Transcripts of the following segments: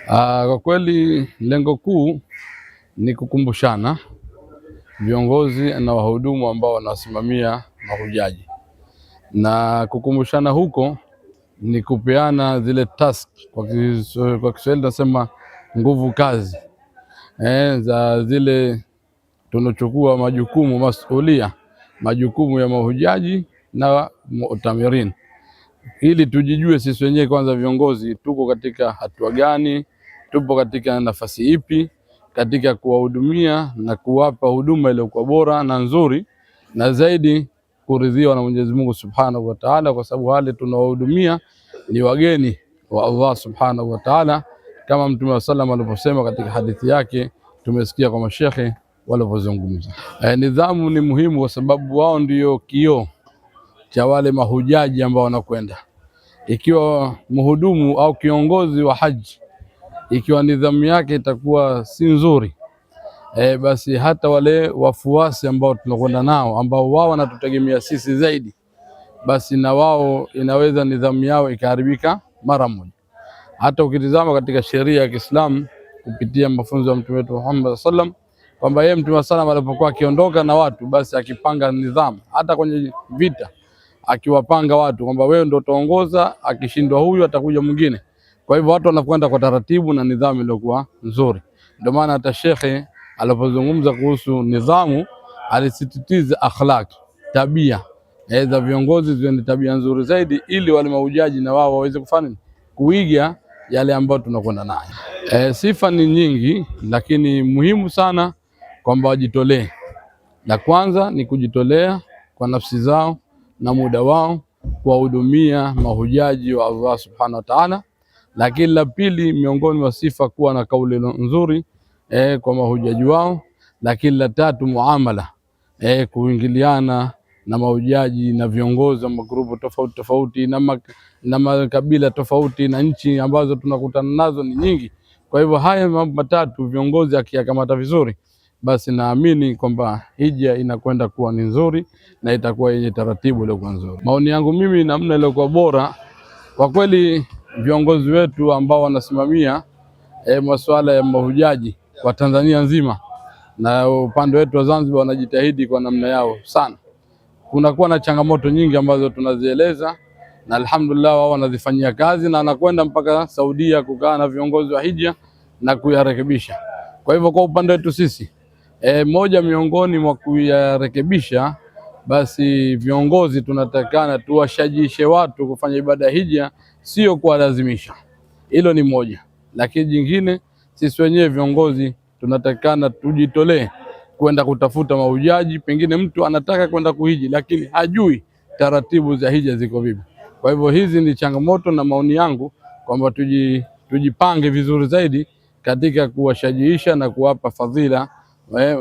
Kwa kweli lengo kuu ni kukumbushana viongozi na wahudumu ambao wanasimamia mahujaji, na kukumbushana huko ni kupeana zile task, kwa Kiswahili tunasema nguvu kazi za zile tunachukua majukumu, masulia, majukumu ya mahujaji na mu'tamirin, ili tujijue sisi wenyewe kwanza viongozi tuko katika hatua gani, tupo katika nafasi ipi katika kuwahudumia na kuwapa huduma iliyokuwa bora na nzuri, na zaidi kuridhiwa na Mwenyezi Mungu Subhanahu wa Ta'ala, kwa sababu wale tunawahudumia ni wageni wa Allah Subhanahu wa Ta'ala, kama Mtume wa sallam aliposema katika hadithi yake, tumesikia kwa mashekhe walivyozungumza. Nidhamu ni muhimu kwa sababu wao ndio kioo cha wale mahujaji ambao wanakwenda. Ikiwa mhudumu au kiongozi wa haji, ikiwa nidhamu yake itakuwa si nzuri, basi hata wale wafuasi ambao tunakwenda nao, ambao wao wanatutegemea sisi zaidi, basi na wao inaweza nidhamu yao ikaharibika mara moja. Hata ukitizama katika sheria ya Kiislamu kupitia mafunzo ya Mtume wetu Muhammad sallam, kwamba yeye Mtume sallam alipokuwa akiondoka na watu, basi akipanga nidhamu, hata kwenye vita akiwapanga watu kwamba wewe ndio utaongoza, akishindwa huyu atakuja mwingine. Kwa hivyo watu wanakwenda kwa taratibu na nidhamu iliyokuwa nzuri. Ndio maana hata shekhe alipozungumza kuhusu nidhamu alisisitiza akhlaq, tabia za viongozi ziwe ni tabia nzuri zaidi, ili wale mahujaji na wao waweze kufanya kuiga yale ambayo tunakwenda nayo. Sifa ni nyingi, lakini muhimu sana kwamba wajitolee. La kwanza ni kujitolea kwa nafsi zao na muda wao kuwahudumia mahujaji wa Allah Subhanahu wa Ta'ala. Lakini la pili, miongoni mwa sifa kuwa na kauli nzuri kwa mahujaji wao. Lakini la tatu, muamala, kuingiliana na mahujaji na viongozi wa magrupu tofauti tofauti na makabila tofauti na nchi ambazo tunakutana nazo ni nyingi. Kwa hivyo haya mambo matatu viongozi akiyakamata vizuri, basi naamini kwamba hija inakwenda kuwa ni nzuri na itakuwa yenye taratibu iliyokuwa nzuri. Maoni yangu mimi, namna iliyokuwa bora kwa kweli, viongozi wetu ambao wanasimamia masuala ya mahujaji kwa Tanzania nzima na upande wetu wa Zanzibar wanajitahidi kwa namna yao sana. Kunakuwa na changamoto nyingi ambazo tunazieleza, na alhamdulillah wao wanazifanyia kazi, na anakwenda mpaka Saudia kukaa na viongozi wa hija na kuyarekebisha. Kwa hivyo kwa upande wetu sisi, moja miongoni mwa kuyarekebisha, basi viongozi tunatakana tuwashajishe watu kufanya ibada hija, sio kuwalazimisha. Hilo ni moja. Lakini jingine, sisi wenyewe viongozi tunatakana tujitolee kwenda kutafuta mahujaji. Pengine mtu anataka kwenda kuhiji lakini hajui taratibu za hija ziko vipi. Kwa hivyo hizi ni changamoto, na maoni yangu kwamba tujipange vizuri zaidi katika kuwashajiisha na kuwapa fadhila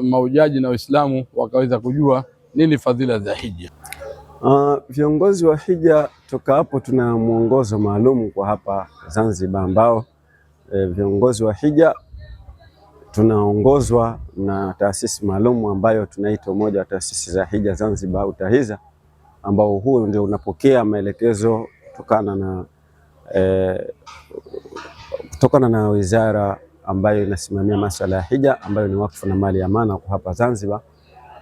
mahujaji, na Waislamu wakaweza kujua nini fadhila za hija. Viongozi wa hija toka hapo tuna mwongozo maalum kwa hapa Zanzibar, ambao viongozi wa hija tunaongozwa na taasisi maalum ambayo tunaita Umoja wa Taasisi za Hija Zanzibar, UTAHIZA, ambao huo ndio unapokea maelekezo kutokana na wizara ambayo inasimamia masuala ya hija, ambayo ni wakfu na mali ya amana kwa hapa Zanzibar.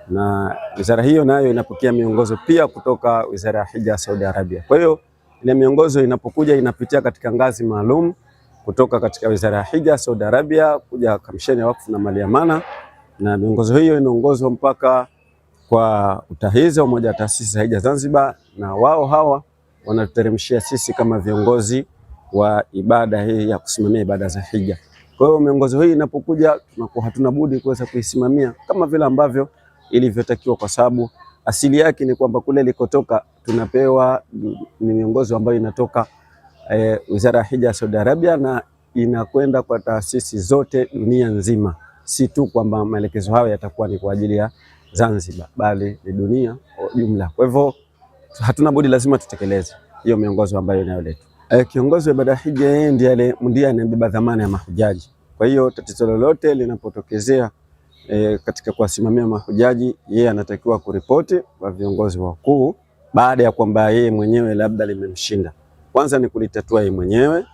Na wizara hiyo nayo inapokea miongozo pia kutoka Wizara ya Hija Saudi Arabia. Kwa hiyo ile miongozo inapokuja inapitia katika ngazi maalum kutoka katika Wizara ya Hija Saudi Arabia kuja Kamisheni ya Wakfu na Mali ya Amana, na miongozo hiyo inaongozwa mpaka kwa UTAHIZA, Umoja wa Taasisi za Hija Zanzibar, na wao hawa wanatuteremshia sisi kama viongozi wa ibada hii ya kusimamia ibada za hija. Kwa hiyo miongozo hii inapokuja tunakuwa hatuna budi kuweza kuisimamia kama vile ambavyo ilivyotakiwa, kwa sababu asili yake ni kwamba kule likotoka tunapewa ni miongozo ambayo inatoka Wizara ya Hija Saudi Arabia na inakwenda kwa taasisi zote dunia nzima, si tu kwamba maelekezo hayo yatakuwa ni kwa ajili ya Zanzibar, bali ni dunia kwa jumla. Kwa hivyo hatuna budi, lazima tutekeleze hiyo miongozo ambayo inayoletwa. Kiongozi wa ibada hija yeye ndiye anabeba dhamana ya mahujaji. Kwa hiyo tatizo lolote linapotokezea katika kuwasimamia mahujaji, yeye anatakiwa kuripoti kwa viongozi wakuu, baada ya kwamba yeye mwenyewe labda limemshinda. Kwanza ni kulitatua yeye mwenyewe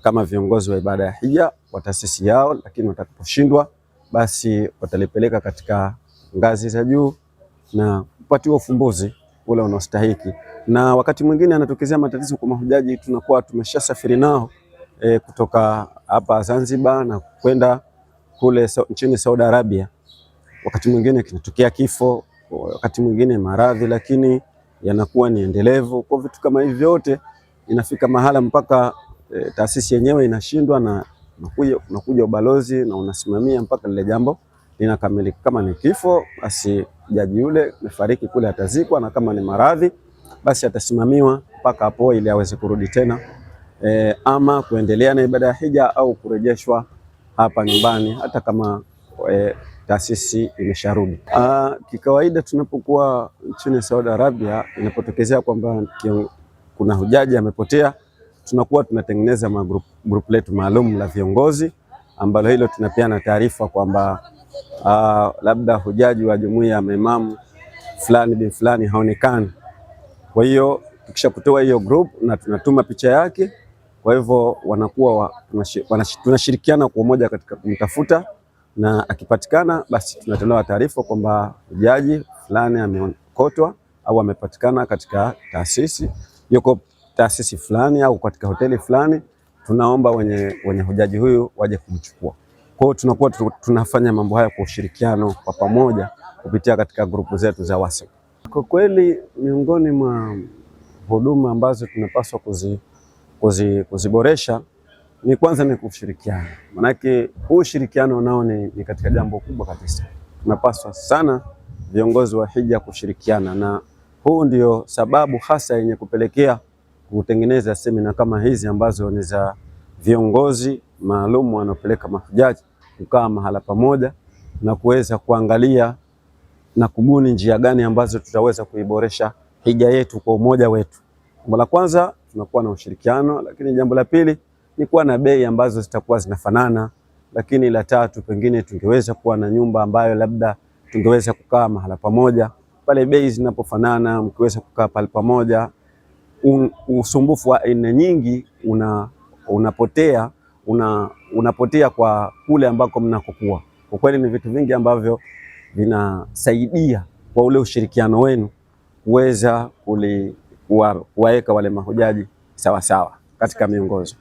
kama viongozi wa ibada ya hija wa taasisi yao, lakini watakaposhindwa basi watalipeleka katika ngazi za juu na kupatiwa ufumbuzi ule unaostahiki. Na wakati mwingine anatokezea matatizo kwa mahujaji, tunakuwa tumeshasafiri nao kutoka hapa Zanzibar na kwenda kule nchini Saudi Arabia. Wakati mwingine kinatokea kifo, wakati mwingine maradhi, lakini yanakuwa ni endelevu. Kwa vitu kama hivi vyote inafika mahala mpaka taasisi yenyewe inashindwa, na unakuja ubalozi na unasimamia mpaka lile jambo linakamilika. Kama ni kifo, basi jaji yule amefariki kule atazikwa, na kama ni maradhi basi atasimamiwa mpaka hapo ili aweze kurudi tena ama kuendelea na ibada ya hija au kurejeshwa hapa nyumbani hata kama taasisi imesharudi. Kikawaida tunapokuwa nchini Saudi Arabia, inapotokezea kwamba kuna hujaji amepotea, tunakuwa tunatengeneza group letu maalum la viongozi, ambalo hilo tunapeana taarifa kwamba labda hujaji wa jumuiya ya maimamu fulani bin fulani haonekani. Kwa hiyo tukishakutoa hiyo group na tunatuma picha yake, kwa hivyo wanakuwa tunashirikiana kwa umoja katika kumtafuta, na akipatikana basi tunatolewa taarifa kwamba hujaji fulani ameokotwa au amepatikana katika taasisi, yuko taasisi fulani au katika hoteli fulani, tunaomba wenye hujaji huyu waje kumchukua. Kwa hiyo tunakuwa tunafanya mambo haya kwa ushirikiano kwa pamoja kupitia katika grupu zetu za WhatsApp. Kwa kweli miongoni mwa huduma ambazo tunapaswa kuziboresha ni kwanza ni kushirikiana. Manake huu ushirikiano nao ni katika jambo kubwa kabisa. Tunapaswa sana viongozi wa hija kushirikiana, na huu ndio sababu hasa yenye kupelekea kutengeneza semina kama hizi ambazo ni za viongozi maalum wanaopeleka mahujaji kukaa mahala pamoja na kuweza kuangalia na kubuni njia gani ambazo tutaweza kuiboresha hija yetu kwa umoja wetu. Jambo la kwanza tunakuwa na ushirikiano, lakini jambo la pili ni kuwa na bei ambazo zitakuwa zinafanana, lakini la tatu pengine tungeweza kuwa na nyumba ambayo labda tungeweza kukaa mahala pamoja. Pale bei zinapofanana, mkiweza kukaa pale pamoja, usumbufu wa aina nyingi unapotea kwa kule ambako mnakokuwa. Kwa kweli ni vitu vingi ambavyo vinasaidia kwa ule ushirikiano wenu kuweza kuwaweka wale mahujaji sawa sawa katika miongozo.